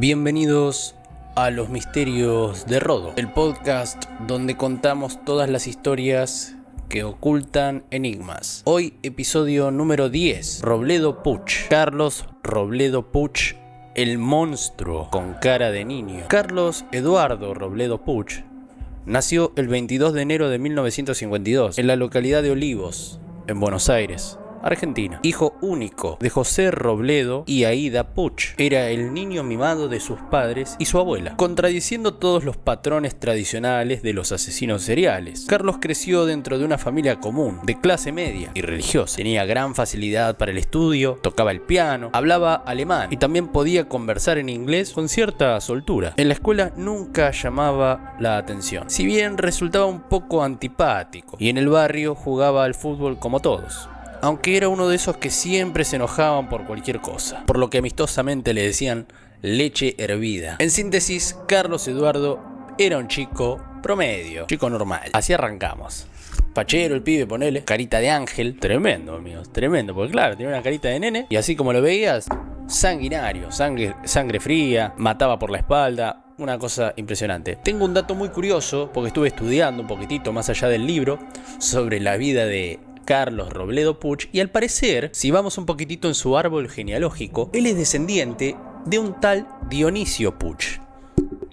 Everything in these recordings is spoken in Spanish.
Bienvenidos a Los Misterios de Rodo, el podcast donde contamos todas las historias que ocultan enigmas. Hoy episodio número 10, Robledo Puch. Carlos Robledo Puch, el monstruo con cara de niño. Carlos Eduardo Robledo Puch nació el 22 de enero de 1952 en la localidad de Olivos, en Buenos Aires, Argentina. Hijo único de José Robledo y Aída Puch. Era el niño mimado de sus padres y su abuela, contradiciendo todos los patrones tradicionales de los asesinos seriales. Carlos creció dentro de una familia común, de clase media y religiosa. Tenía gran facilidad para el estudio, tocaba el piano, hablaba alemán y también podía conversar en inglés con cierta soltura. En la escuela nunca llamaba la atención, si bien resultaba un poco antipático, y en el barrio jugaba al fútbol como todos, aunque era uno de esos que siempre se enojaban por cualquier cosa, por lo que amistosamente le decían leche hervida. En síntesis, Carlos Eduardo era un chico promedio, chico normal. Así arrancamos. Pachero el pibe, ponele, carita de ángel. Tremendo, amigos, tremendo, porque claro, tenía una carita de nene y así como lo veías, sanguinario, sangre fría, mataba por la espalda. Una cosa impresionante. Tengo un dato muy curioso, porque estuve estudiando un poquitito más allá del libro sobre la vida de Carlos Robledo Puch, y al parecer, si vamos un poquitito en su árbol genealógico, él es descendiente de un tal Dionisio Puch.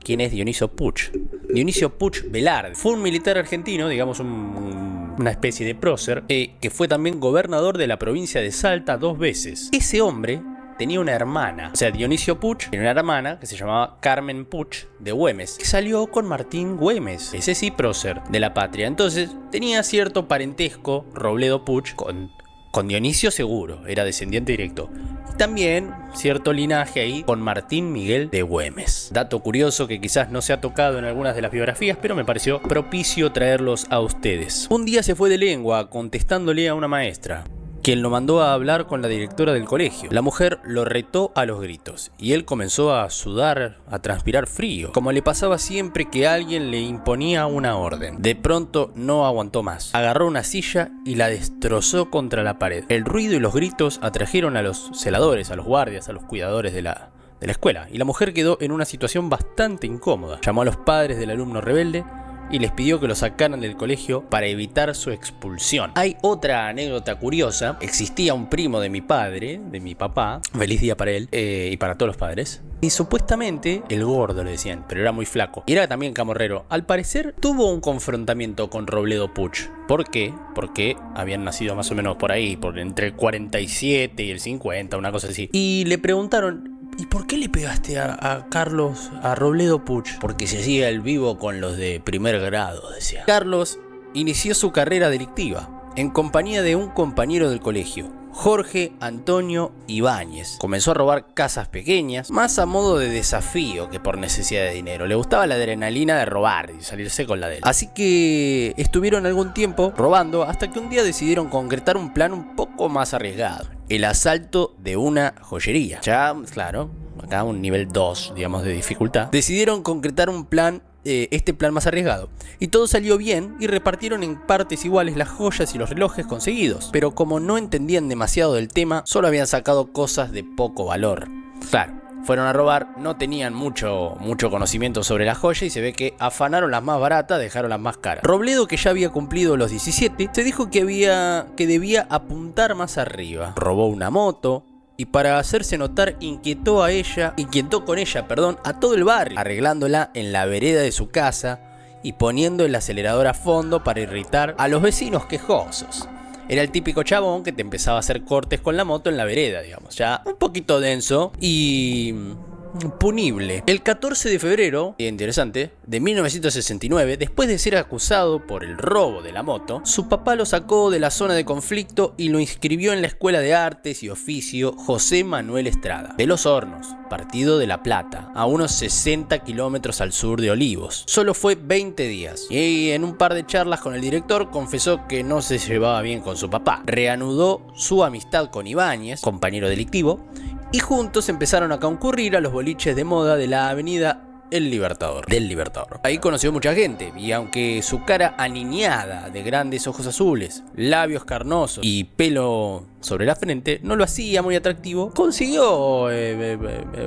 ¿Quién es Dionisio Puch? Dionisio Puch Velarde fue un militar argentino, digamos una especie de prócer, que fue también gobernador de la provincia de Salta 2 veces. Ese hombre tenía una hermana, o sea, Dionisio Puch tenía una hermana que se llamaba Carmen Puch de Güemes, que salió con Martín Güemes, ese sí prócer de la patria. Entonces tenía cierto parentesco Robledo Puch con Dionisio, seguro, era descendiente directo. Y también cierto linaje ahí con Martín Miguel de Güemes. Dato curioso que quizás no se ha tocado en algunas de las biografías, pero me pareció propicio traerlos a ustedes. Un día se fue de lengua contestándole a una maestra, quien lo mandó a hablar con la directora del colegio. La mujer lo retó a los gritos y él comenzó a sudar, a transpirar frío, como le pasaba siempre que alguien le imponía una orden. De pronto no aguantó más. Agarró una silla y la destrozó contra la pared. El ruido y los gritos atrajeron a los celadores, a los guardias, a los cuidadores de la escuela, y la mujer quedó en una situación bastante incómoda. Llamó a los padres del alumno rebelde y les pidió que lo sacaran del colegio para evitar su expulsión. Hay otra anécdota curiosa. Existía un primo de mi padre, de mi papá, feliz día para él y para todos los padres, y supuestamente el gordo le decían, pero era muy flaco y era también camorrero. Al parecer tuvo un confrontamiento con Robledo Puch. ¿Por qué? Porque habían nacido más o menos por ahí, entre el 47 y el 50, una cosa así. Y le preguntaron: ¿y por qué le pegaste a Carlos, a Robledo Puch? Porque se hacía el vivo con los de primer grado, decía. Carlos inició su carrera delictiva en compañía de un compañero del colegio, Jorge Antonio Ibáñez. Comenzó a robar casas pequeñas, más a modo de desafío que por necesidad de dinero. Le gustaba la adrenalina de robar y salirse con la de él. Así que estuvieron algún tiempo robando hasta que un día decidieron concretar un plan un poco más arriesgado: el asalto de una joyería. Ya, claro, acá un nivel 2, digamos, de dificultad. Decidieron concretar un plan, este plan más arriesgado. Y todo salió bien y repartieron en partes iguales las joyas y los relojes conseguidos. Pero como no entendían demasiado del tema, solo habían sacado cosas de poco valor. Claro, fueron a robar, no tenían mucho conocimiento sobre la joya y se ve que afanaron las más baratas, dejaron las más caras. Robledo, que ya había cumplido los 17, se dijo que debía apuntar más arriba. Robó una moto y para hacerse notar inquietó con ella a todo el barrio, arreglándola en la vereda de su casa y poniendo el acelerador a fondo para irritar a los vecinos quejosos. Era el típico chabón que te empezaba a hacer cortes con la moto en la vereda, digamos, ya un poquito denso y punible. El 14 de febrero, interesante, de 1969, después de ser acusado por el robo de la moto, su papá lo sacó de la zona de conflicto y lo inscribió en la Escuela de Artes y Oficio José Manuel Estrada, de Los Hornos, partido de La Plata, a unos 60 kilómetros al sur de Olivos. Solo fue 20 días y en un par de charlas con el director confesó que no se llevaba bien con su papá. Reanudó su amistad con Ibáñez, compañero delictivo, y juntos empezaron a concurrir a los boliches de moda de la avenida el Libertador, del Libertador. Ahí conoció mucha gente y aunque su cara aniñada de grandes ojos azules, labios carnosos y pelo sobre la frente no lo hacía muy atractivo, consiguió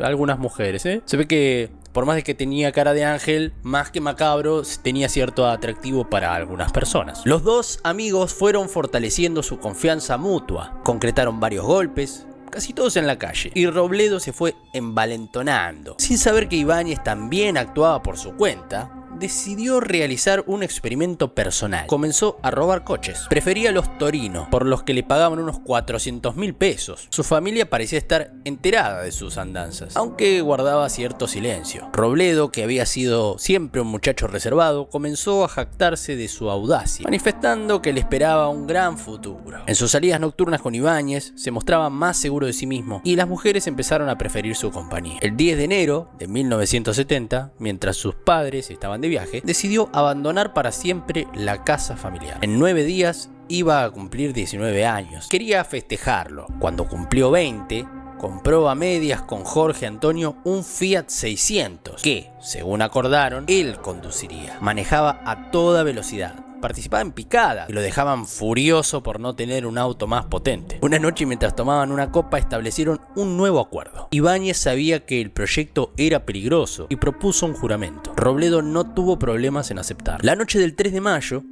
algunas mujeres. Se ve que por más de que tenía cara de ángel, más que macabro, tenía cierto atractivo para algunas personas. Los dos amigos fueron fortaleciendo su confianza mutua, concretaron varios golpes, casi todos en la calle, y Robledo se fue envalentonando. Sin saber que Ibáñez también actuaba por su cuenta, decidió realizar un experimento personal. Comenzó a robar coches. Prefería los Torino, por los que le pagaban unos 400.000 pesos. Su familia parecía estar enterada de sus andanzas, aunque guardaba cierto silencio. Robledo, que había sido siempre un muchacho reservado, comenzó a jactarse de su audacia, manifestando que le esperaba un gran futuro. En sus salidas nocturnas con Ibáñez, se mostraba más seguro de sí mismo, y las mujeres empezaron a preferir su compañía. El 10 de enero de 1970, mientras sus padres estaban de viaje, decidió abandonar para siempre la casa familiar. En 9 días iba a cumplir 19 años. Quería festejarlo. Cuando cumplió 20, compró a medias con Jorge Antonio un Fiat 600 que, según acordaron, él conduciría. Manejaba a toda velocidad. Participaba en picada y lo dejaban furioso por no tener un auto más potente. Una noche, mientras tomaban una copa, establecieron un nuevo acuerdo. Ibáñez sabía que el proyecto era peligroso y propuso un juramento. Robledo no tuvo problemas en aceptar. La noche del 3 de mayo,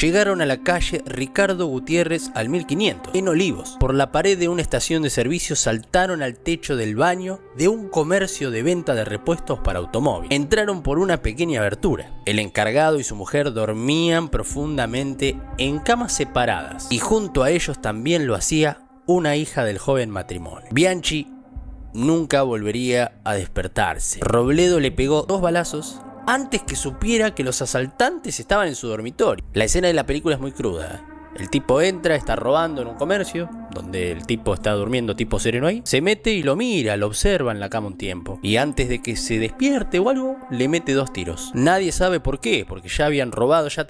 llegaron a la calle Ricardo Gutiérrez al 1500, en Olivos. Por la pared de una estación de servicio saltaron al techo del baño de un comercio de venta de repuestos para automóvil. Entraron por una pequeña abertura. El encargado y su mujer dormían profundamente en camas separadas, y junto a ellos también lo hacía una hija del joven matrimonio. Bianchi nunca volvería a despertarse. Robledo le pegó 2 balazos antes que supiera que los asaltantes estaban en su dormitorio. La escena de la película es muy cruda. El tipo entra, está robando en un comercio, donde el tipo está durmiendo tipo sereno ahí. Se mete y lo mira, lo observa en la cama un tiempo. Y antes de que se despierte o algo, le mete 2 tiros. Nadie sabe por qué, porque ya habían robado, ya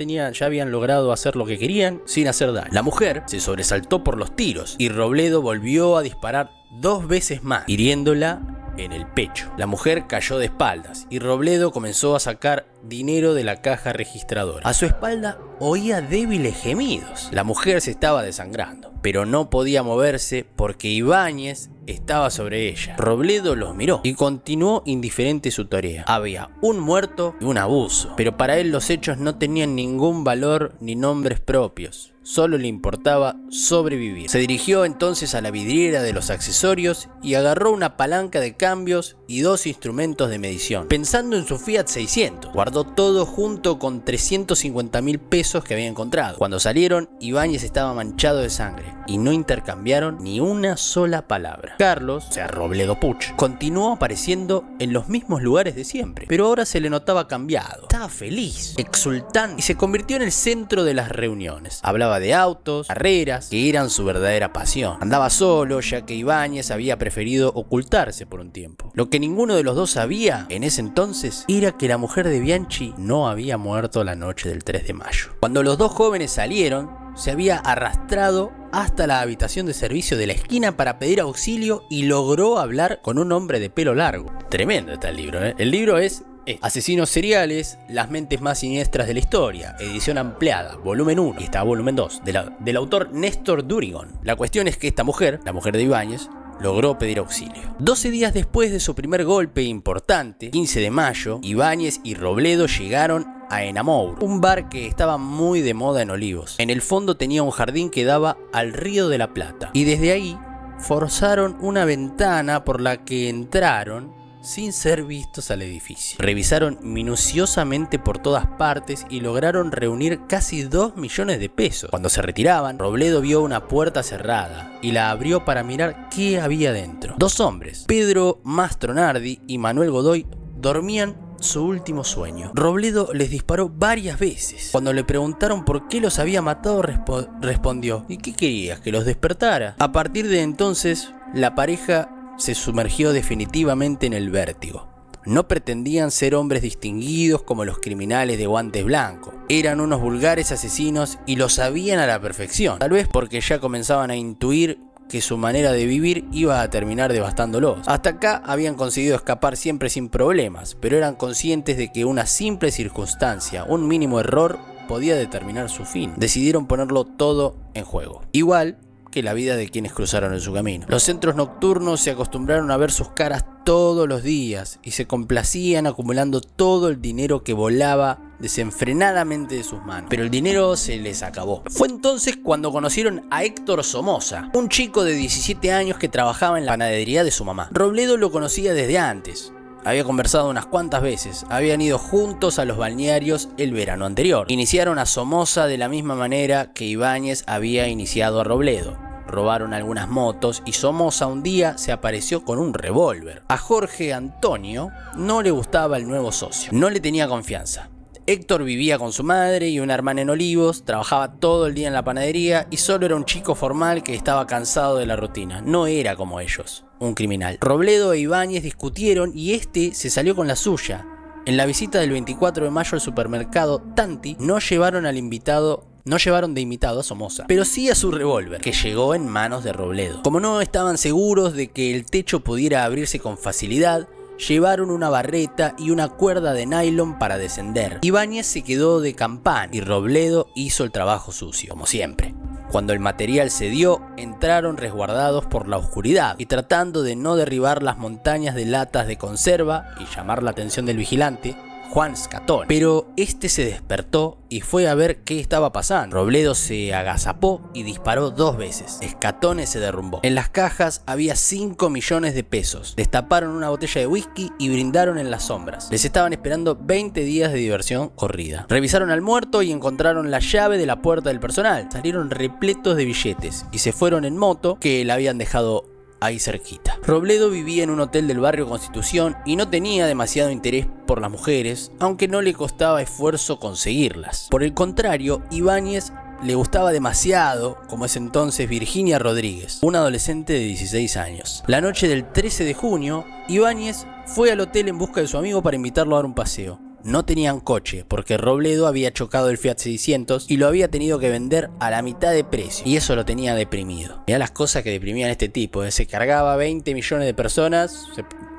habían logrado hacer lo que querían sin hacer daño. La mujer se sobresaltó por los tiros y Robledo volvió a disparar 2 veces más, hiriéndola en el pecho. La mujer cayó de espaldas y Robledo comenzó a sacar dinero de la caja registradora. A su espalda oía débiles gemidos. La mujer se estaba desangrando, pero no podía moverse porque Ibáñez estaba sobre ella. Robledo los miró y continuó indiferente su tarea. Había un muerto y un abuso, pero para él los hechos no tenían ningún valor ni nombres propios. Solo le importaba sobrevivir. Se dirigió entonces a la vidriera de los accesorios y agarró una palanca de cambios y 2 instrumentos de medición. Pensando en su Fiat 600, guardó todo junto con 350.000 pesos que había encontrado. Cuando salieron, Ibáñez estaba manchado de sangre y no intercambiaron ni una sola palabra. Carlos, o sea Robledo Puch, continuó apareciendo en los mismos lugares de siempre, pero ahora se le notaba cambiado. Estaba feliz, exultante y se convirtió en el centro de las reuniones. Hablaba de autos, carreras, que eran su verdadera pasión. Andaba solo, ya que Ibáñez había preferido ocultarse por un tiempo. Lo que ninguno de los dos sabía en ese entonces era que la mujer de Bianchi no había muerto la noche del 3 de mayo. Cuando los dos jóvenes salieron, se había arrastrado hasta la habitación de servicio de la esquina para pedir auxilio y logró hablar con un hombre de pelo largo. Tremendo está el libro, ¿eh? El libro es Asesinos seriales, las mentes más siniestras de la historia, edición ampliada, volumen 1 y está volumen 2, del autor Néstor Durigon. La cuestión es que esta mujer, la mujer de Ibáñez, logró pedir auxilio. 12 días después de su primer golpe importante, 15 de mayo, Ibáñez y Robledo llegaron a Enamour, un bar que estaba muy de moda en Olivos. En el fondo tenía un jardín que daba al Río de la Plata, y desde ahí forzaron una ventana por la que entraron sin ser vistos al edificio. Revisaron minuciosamente por todas partes y lograron reunir casi 2 millones de pesos. Cuando se retiraban, Robledo vio una puerta cerrada y la abrió para mirar qué había dentro. 2 hombres, Pedro Mastronardi y Manuel Godoy, dormían su último sueño. Robledo les disparó varias veces. Cuando le preguntaron por qué los había matado, respondió: ¿y qué querías? ¿Que los despertara? A partir de entonces, la pareja se sumergió definitivamente en el vértigo. No pretendían ser hombres distinguidos como los criminales de guantes blancos. Eran unos vulgares asesinos y lo sabían a la perfección. Tal vez porque ya comenzaban a intuir que su manera de vivir iba a terminar devastándolos. Hasta acá habían conseguido escapar siempre sin problemas, pero eran conscientes de que una simple circunstancia, un mínimo error, podía determinar su fin. Decidieron ponerlo todo en juego. Igual que la vida de quienes cruzaron en su camino. Los centros nocturnos se acostumbraron a ver sus caras todos los días y se complacían acumulando todo el dinero que volaba desenfrenadamente de sus manos. Pero el dinero se les acabó. Fue entonces cuando conocieron a Héctor Somoza, un chico de 17 años que trabajaba en la panadería de su mamá. Robledo lo conocía desde antes. Había conversado unas cuantas veces, habían ido juntos a los balnearios el verano anterior. Iniciaron a Somoza de la misma manera que Ibáñez había iniciado a Robledo. Robaron algunas motos y Somoza un día se apareció con un revólver. A Jorge Antonio no le gustaba el nuevo socio, no le tenía confianza. Héctor vivía con su madre y una hermana en Olivos, trabajaba todo el día en la panadería y solo era un chico formal que estaba cansado de la rutina. No era como ellos, un criminal. Robledo e Ibáñez discutieron y este se salió con la suya. En la visita del 24 de mayo al supermercado Tanti no llevaron de invitado a Somoza, pero sí a su revólver, que llegó en manos de Robledo. Como no estaban seguros de que el techo pudiera abrirse con facilidad, llevaron una barreta y una cuerda de nylon para descender. Ibáñez se quedó de campana y Robledo hizo el trabajo sucio, como siempre. Cuando el material cedió, entraron resguardados por la oscuridad y tratando de no derribar las montañas de latas de conserva y llamar la atención del vigilante, Juan Scatone. Pero este se despertó y fue a ver qué estaba pasando. Robledo se agazapó y disparó 2 veces. Scatone se derrumbó. En las cajas había 5 millones de pesos. Destaparon una botella de whisky y brindaron en las sombras. Les estaban esperando 20 días de diversión corrida. Revisaron al muerto y encontraron la llave de la puerta del personal. Salieron repletos de billetes y se fueron en moto que la habían dejado ahí cerquita. Robledo vivía en un hotel del barrio Constitución y no tenía demasiado interés por las mujeres, aunque no le costaba esfuerzo conseguirlas. Por el contrario, Ibáñez le gustaba demasiado, como es entonces Virginia Rodríguez, una adolescente de 16 años. La noche del 13 de junio, Ibáñez fue al hotel en busca de su amigo para invitarlo a dar un paseo. No tenían coche porque Robledo había chocado el Fiat 600 y lo había tenido que vender a la mitad de precio y eso lo tenía deprimido. Mirá las cosas que deprimían a este tipo, se cargaba 20 millones de personas,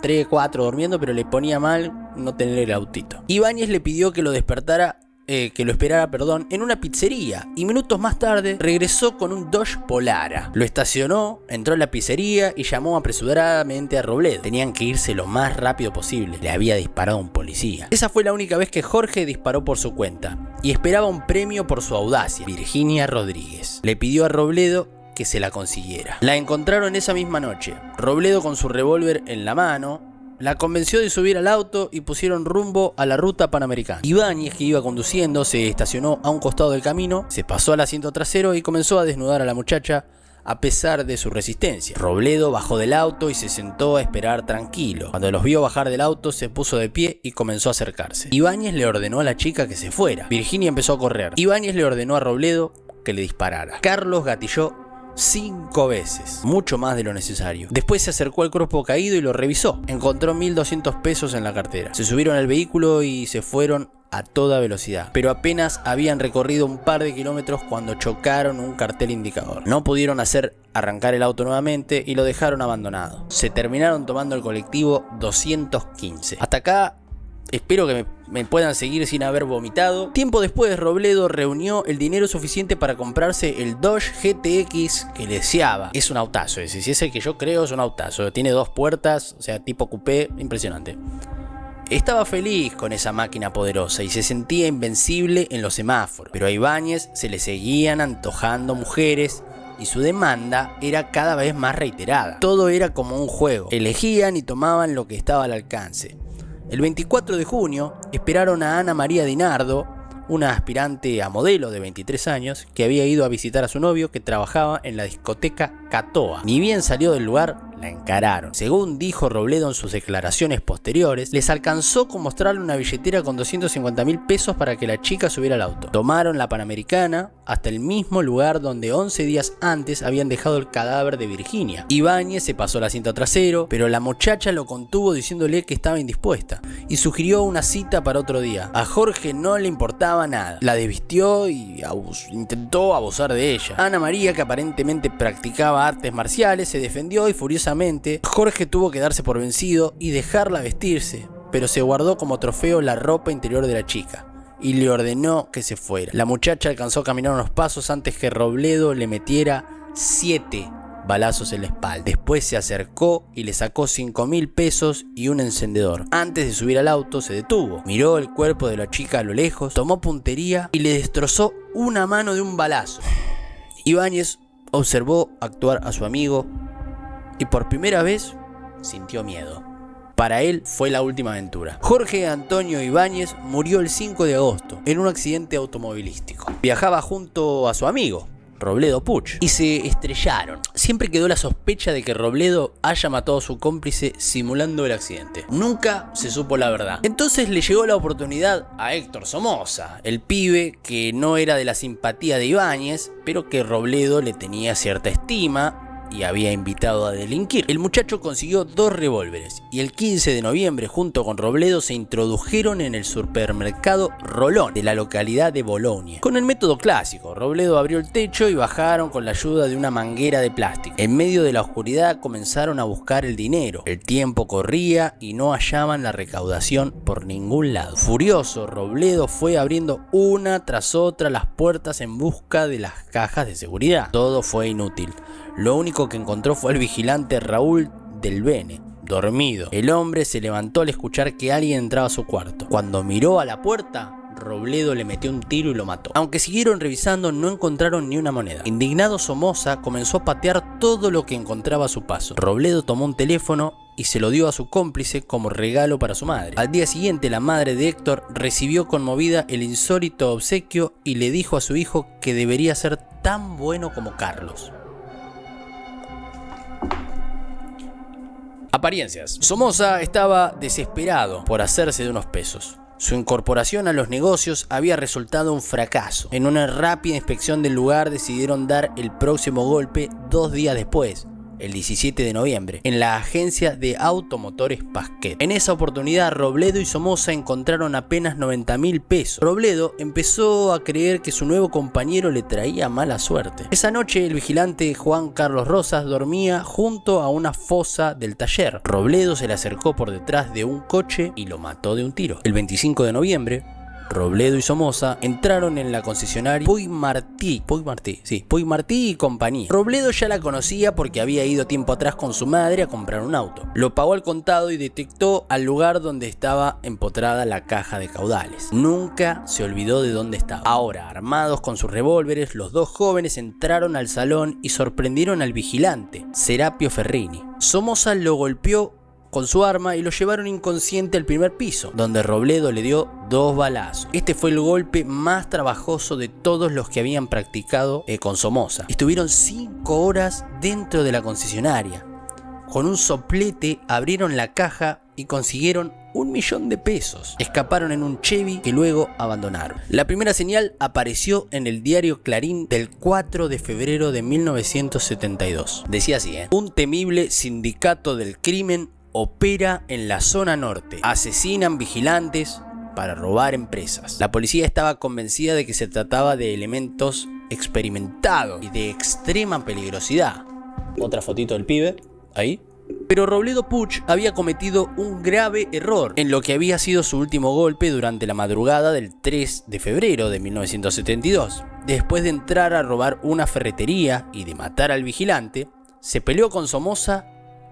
3, 4 durmiendo, pero le ponía mal no tener el autito. Ibáñez le pidió que lo esperara en una pizzería y minutos más tarde regresó con un Dodge Polara. Lo estacionó, entró a la pizzería y llamó apresuradamente a Robledo. Tenían que irse lo más rápido posible. Le había disparado un policía. Esa fue la única vez que Jorge disparó por su cuenta y esperaba un premio por su audacia. Virginia Rodríguez le pidió a Robledo que se la consiguiera. La encontraron esa misma noche. Robledo con su revólver en la mano la convenció de subir al auto y pusieron rumbo a la ruta panamericana. Ibáñez, que iba conduciendo, se estacionó a un costado del camino, se pasó al asiento trasero y comenzó a desnudar a la muchacha a pesar de su resistencia. Robledo bajó del auto y se sentó a esperar tranquilo. Cuando los vio bajar del auto, se puso de pie y comenzó a acercarse. Ibáñez le ordenó a la chica que se fuera. Virginia empezó a correr. Ibáñez le ordenó a Robledo que le disparara. Carlos gatilló 5 veces, mucho más de lo necesario. Después se acercó al cuerpo caído y lo revisó. Encontró 1.200 pesos en la cartera. Se subieron al vehículo y se fueron a toda velocidad, pero apenas habían recorrido un par de kilómetros cuando chocaron un cartel indicador. No pudieron hacer arrancar el auto nuevamente y lo dejaron abandonado. Se terminaron tomando el colectivo 215. Hasta acá espero que me puedan seguir sin haber vomitado. Tiempo después, Robledo reunió el dinero suficiente para comprarse el Dodge GTX que deseaba. Es un autazo ese, si es el que yo creo es un autazo. Tiene 2 puertas, o sea, tipo coupé, impresionante. Estaba feliz con esa máquina poderosa y se sentía invencible en los semáforos. Pero a Ibáñez se le seguían antojando mujeres y su demanda era cada vez más reiterada. Todo era como un juego. Elegían y tomaban lo que estaba al alcance. El 24 de junio esperaron a Ana María Dinardo, una aspirante a modelo de 23 años que había ido a visitar a su novio que trabajaba en la discoteca Catoa. Ni bien salió del lugar, la encararon. Según dijo Robledo en sus declaraciones posteriores, les alcanzó con mostrarle una billetera con 250.000 pesos para que la chica subiera al auto. Tomaron la Panamericana hasta el mismo lugar donde 11 días antes habían dejado el cadáver de Virginia. Ibáñez se pasó al asiento trasero, pero la muchacha lo contuvo diciéndole que estaba indispuesta. y sugirió una cita para otro día. A Jorge no le importaba nada. La desvistió y intentó abusar de ella. Ana María, que aparentemente practicaba artes marciales, se defendió y furiosamente Jorge tuvo que darse por vencido y dejarla vestirse, pero se guardó como trofeo la ropa interior de la chica y le ordenó que se fuera. La muchacha alcanzó a caminar unos pasos antes que Robledo le metiera 7 balazos en la espalda. Después se acercó y le sacó 5.000 pesos y un encendedor. Antes de subir al auto se detuvo, miró el cuerpo de la chica a lo lejos, tomó puntería y le destrozó una mano de un balazo. Ibáñez observó actuar a su amigo y por primera vez sintió miedo. Para él fue la última aventura. Jorge Antonio Ibáñez murió el 5 de agosto en un accidente automovilístico. Viajaba junto a su amigo Robledo Puch y se estrellaron. Siempre quedó la sospecha de que Robledo haya matado a su cómplice simulando el accidente. Nunca se supo la verdad. Entonces le llegó la oportunidad a Héctor Somoza, el pibe que no era de la simpatía de Ibáñez, pero que Robledo le tenía cierta estima y había invitado a delinquir. El muchacho consiguió 2 revólveres y el 15 de noviembre junto con Robledo se introdujeron en el supermercado Rolón de la localidad de Bolonia. Con el método clásico, Robledo abrió el techo y bajaron con la ayuda de una manguera de plástico. En medio de la oscuridad comenzaron a buscar el dinero. El tiempo corría y no hallaban la recaudación por ningún lado. Furioso, Robledo fue abriendo una tras otra las puertas en busca de las cajas de seguridad. Todo fue inútil. Lo único que encontró fue el vigilante Raúl del Bene, dormido. El hombre se levantó al escuchar que alguien entraba a su cuarto. Cuando miró a la puerta, Robledo le metió un tiro y lo mató. Aunque siguieron revisando, no encontraron ni una moneda. Indignado, Somoza comenzó a patear todo lo que encontraba a su paso. Robledo tomó un teléfono y se lo dio a su cómplice como regalo para su madre. Al día siguiente, la madre de Héctor recibió conmovida el insólito obsequio y le dijo a su hijo que debería ser tan bueno como Carlos. Apariencias. Somoza estaba desesperado por hacerse de unos pesos. Su incorporación a los negocios había resultado un fracaso. En una rápida inspección del lugar decidieron dar el próximo golpe 2 días después, el 17 de noviembre, en la agencia de automotores Pasquet. En esa oportunidad, Robledo y Somoza encontraron apenas 90.000 pesos. Robledo empezó a creer que su nuevo compañero le traía mala suerte. Esa noche, el vigilante Juan Carlos Rosas dormía junto a una fosa del taller. Robledo se le acercó por detrás de un coche y lo mató de un tiro. El 25 de noviembre, Robledo y Somoza entraron en la concesionaria Puig Martí y compañía. Robledo ya la conocía porque había ido tiempo atrás con su madre a comprar un auto. Lo pagó al contado y detectó al lugar donde estaba empotrada la caja de caudales. Nunca se olvidó de dónde estaba. Ahora, armados con sus revólveres, los 2 jóvenes entraron al salón y sorprendieron al vigilante, Serapio Ferrini. Somoza lo golpeó con su arma y lo llevaron inconsciente al primer piso, donde Robledo le dio 2 balazos. Este fue el golpe más trabajoso de todos los que habían practicado con Somoza. Estuvieron 5 horas dentro de la concesionaria. Con un soplete abrieron la caja y consiguieron 1.000.000 de pesos. Escaparon en un Chevy que luego abandonaron. La primera señal apareció en el diario Clarín del 4 de febrero de 1972. Decía así, un temible sindicato del crimen opera en la zona norte. Asesinan vigilantes para robar empresas. La policía estaba convencida de que se trataba de elementos experimentados y de extrema peligrosidad. Otra fotito del pibe, ahí. Pero Robledo Puch había cometido un grave error en lo que había sido su último golpe durante la madrugada del 3 de febrero de 1972. Después de entrar a robar una ferretería y de matar al vigilante, se peleó con Somoza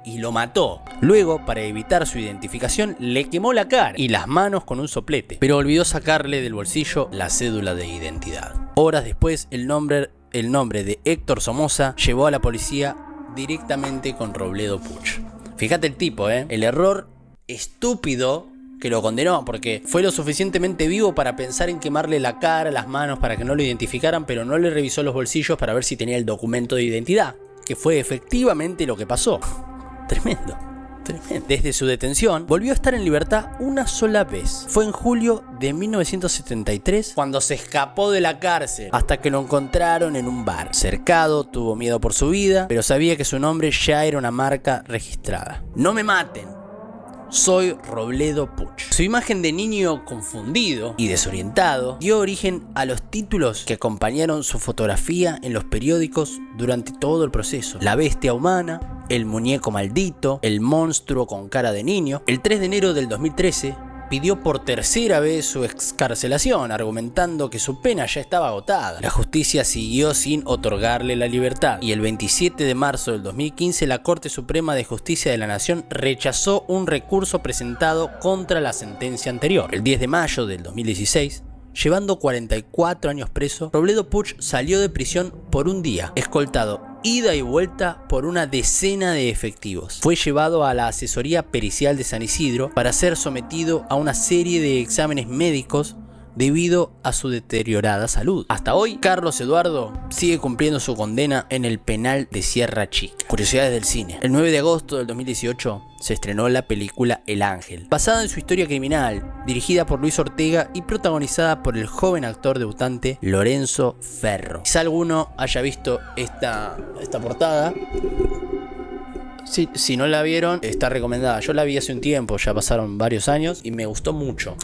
y lo mató. Luego, para evitar su identificación, le quemó la cara y las manos con un soplete, pero olvidó sacarle del bolsillo la cédula de identidad. Horas después, el nombre de Héctor Somoza llevó a la policía directamente con Robledo Puch. Fíjate el tipo, el error estúpido que lo condenó, porque fue lo suficientemente vivo para pensar en quemarle la cara, las manos para que no lo identificaran, pero no le revisó los bolsillos para ver si tenía el documento de identidad, que fue efectivamente lo que pasó. Tremendo. Desde su detención, volvió a estar en libertad una sola vez. Fue en julio de 1973 cuando se escapó de la cárcel, hasta que lo encontraron en un bar. Cercado, tuvo miedo por su vida, pero sabía que su nombre ya era una marca registrada. No me maten, soy Robledo Puch. Su imagen de niño confundido y desorientado dio origen a los títulos que acompañaron su fotografía en los periódicos durante todo el proceso: La bestia humana, El muñeco maldito, El monstruo con cara de niño. El 3 de enero del 2013 pidió por tercera vez su excarcelación, argumentando que su pena ya estaba agotada. La justicia siguió sin otorgarle la libertad, y el 27 de marzo del 2015 la Corte Suprema de Justicia de la Nación rechazó un recurso presentado contra la sentencia anterior. El 10 de mayo del 2016, llevando 44 años preso, Robledo Puch salió de prisión por un día, escoltado ida y vuelta por una decena de efectivos. Fue llevado a la asesoría pericial de San Isidro para ser sometido a una serie de exámenes médicos debido a su deteriorada salud. Hasta hoy, Carlos Eduardo sigue cumpliendo su condena en el penal de Sierra Chica. Curiosidades del cine. El 9 de agosto del 2018 se estrenó la película El Ángel, basada en su historia criminal, dirigida por Luis Ortega y protagonizada por el joven actor debutante Lorenzo Ferro. Quizá alguno haya visto esta portada. Si no la vieron, está recomendada. Yo la vi hace un tiempo, ya pasaron varios años y me gustó mucho.